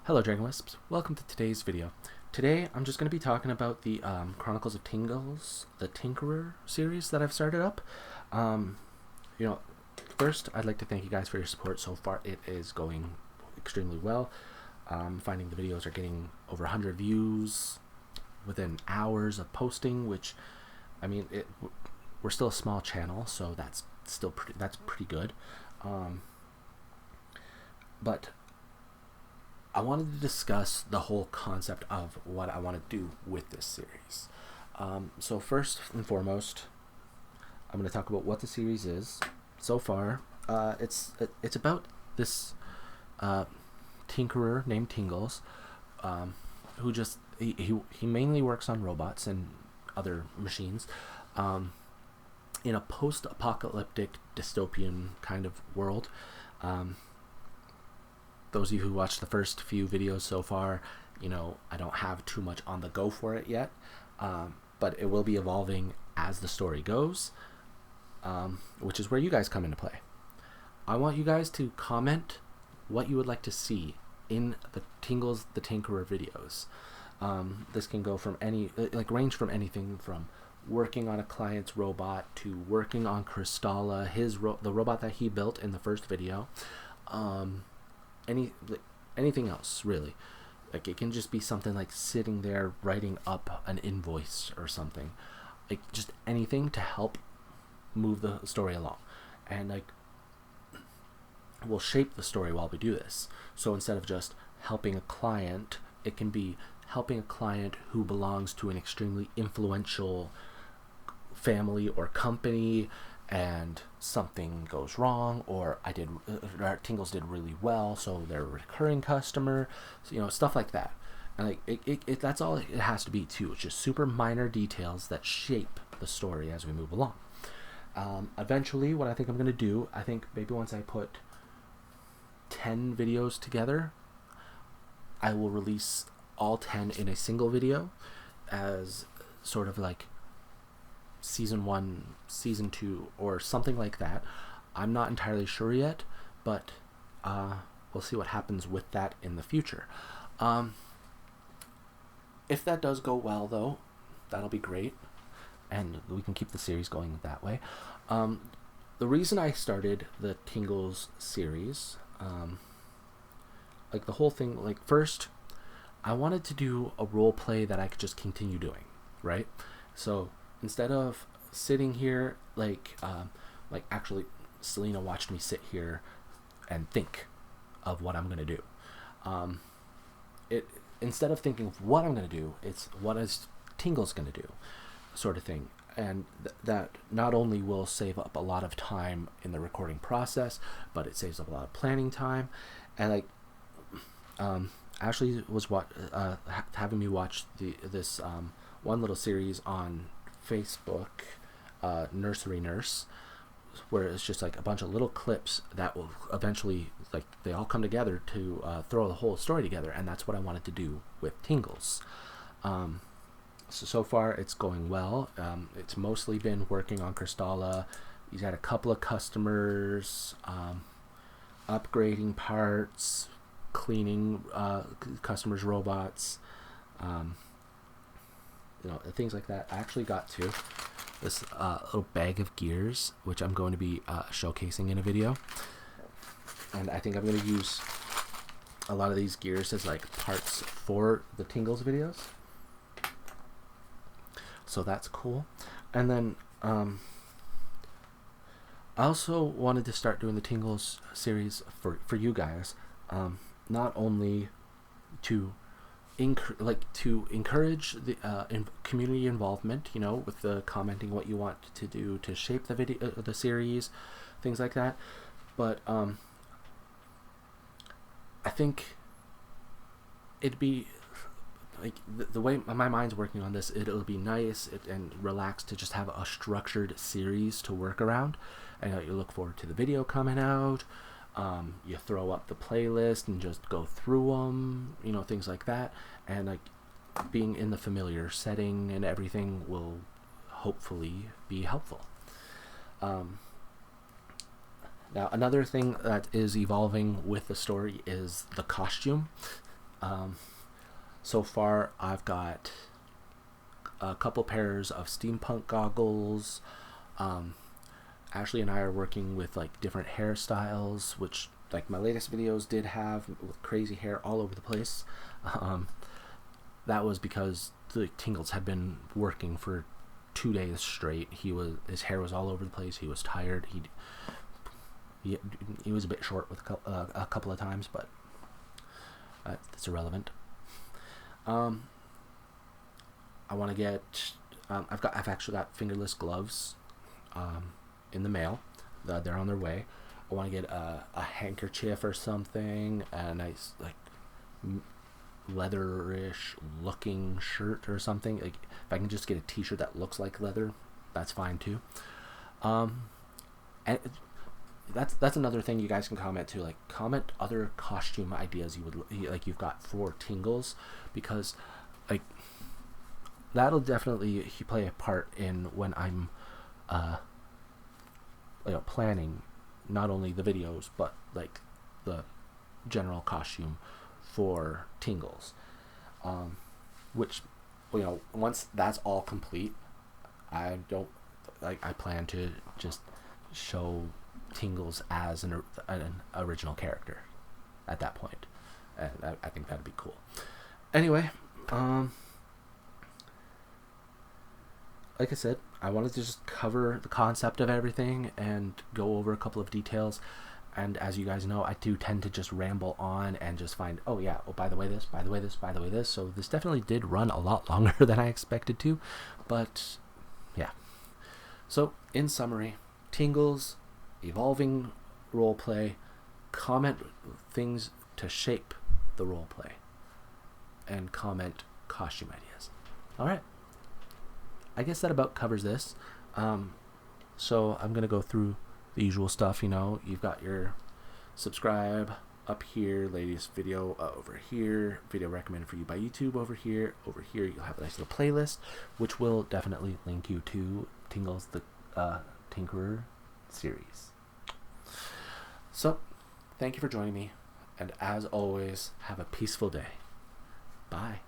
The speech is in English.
Hello Dragon Wisps, welcome to today's video. Today I'm just going to be talking about the Chronicles of Tingles, the Tinkerer series that I've started up. You know, first I'd like to thank you guys for your support so far. It is going extremely well. Finding the videos are getting over 100 views within hours of posting, which, I mean, we're still a small channel, so that's pretty good. But I wanted to discuss the whole concept of what I want to do with this series. So first and foremost, I'm going to talk about what the series is. So far, it's about this tinkerer named Tingles, who just he mainly works on robots and other machines, in a post-apocalyptic dystopian kind of world. Those of you who watched the first few videos so far, you know, I don't have too much on the go for it yet, but it will be evolving as the story goes, which is where you guys come into play. I want you guys to comment what you would like to see in the Tingles the Tinkerer videos. This can go from range from anything from working on a client's robot to working on Crystalla, the robot that he built in the first video. Anything else really. Like, it can just be something like sitting there writing up an invoice or something, like just anything to help move the story along, and like we'll shape the story while we do this. So instead of just helping a client, it can be helping a client who belongs to an extremely influential family or company, and something goes wrong, or Tingles did really well, so they're a recurring customer, so, you know, stuff like that. And like that's all it has to be too. It's just super minor details that shape the story as we move along. Eventually, what I think I'm going to do, I think maybe once I put 10 videos together, I will release all 10 in a single video as sort of like season 1, season 2, or something like that. I'm not entirely sure yet, but we'll see what happens with that in the future. If that does go well, though, that'll be great, and we can keep the series going that way. The reason I started the Tingles series, like the whole thing, like first, I wanted to do a role play that I could just continue doing, right? So instead of sitting here, like actually Selena watched me sit here and think of what I'm gonna do. Instead of thinking of what I'm gonna do, it's what is Tingles gonna do, sort of thing. And that not only will save up a lot of time in the recording process, but it saves up a lot of planning time. And like Ashley was having me watch this one little series on Facebook, Nursery Nurse, where it's just like a bunch of little clips that will eventually, like, they all come together to throw the whole story together, and that's what I wanted to do with Tingles. So far it's going well. It's mostly been working on Crystalla. He's had a couple of customers, upgrading parts, cleaning customers' robots, you know, things like that. I actually got to this little bag of gears, which I'm going to be showcasing in a video, and I think I'm going to use a lot of these gears as like parts for the Tingles videos, so that's cool. And then I also wanted to start doing the Tingles series for you guys, not only to encourage the community involvement, you know, with the commenting what you want to do to shape the video, the series, things like that. But I think it'd be like the way my mind's working on this, it'll be nice and relaxed to just have a structured series to work around. And you look forward to the video coming out. You throw up the playlist and just go through them, you know, things like that. And like being in the familiar setting and everything will hopefully be helpful. Now, another thing that is evolving with the story is the costume. So far, I've got a couple pairs of steampunk goggles. Ashley and I are working with like different hairstyles, which like my latest videos did have with crazy hair all over the place. That was because the Tingles had been working for 2 days straight. His hair was all over the place. He was tired. He was a bit short with a couple of times, but that's irrelevant. I want to get. I've actually got fingerless gloves in the mail. They're on their way. I want to get a handkerchief or something, a nice like leatherish looking shirt or something. Like if I can just get a t-shirt that looks like leather, that's fine too. And that's another thing you guys can comment too. Like comment other costume ideas you've got for Tingles, because like that'll definitely play a part in when I'm planning not only the videos but like the general costume for Tingles, which once that's all complete, I plan to just show Tingles as an original character at that point, and I think that'd be cool. Anyway, like I said, I wanted to just cover the concept of everything and go over a couple of details. And as you guys know, I do tend to just ramble on and just find, by the way this, by the way this, by the way this. So this definitely did run a lot longer than I expected to. But yeah. So in summary, Tingles, evolving roleplay, comment things to shape the roleplay, and comment costume ideas. All right. I guess that about covers this. So I'm going to go through the usual stuff. You've got your subscribe up here, latest video over here, video recommended for you by YouTube over here. Over here you'll have a nice little playlist, which will definitely link you to Tingles the Tinkerer series. So thank you for joining me, and as always, have a peaceful day. Bye.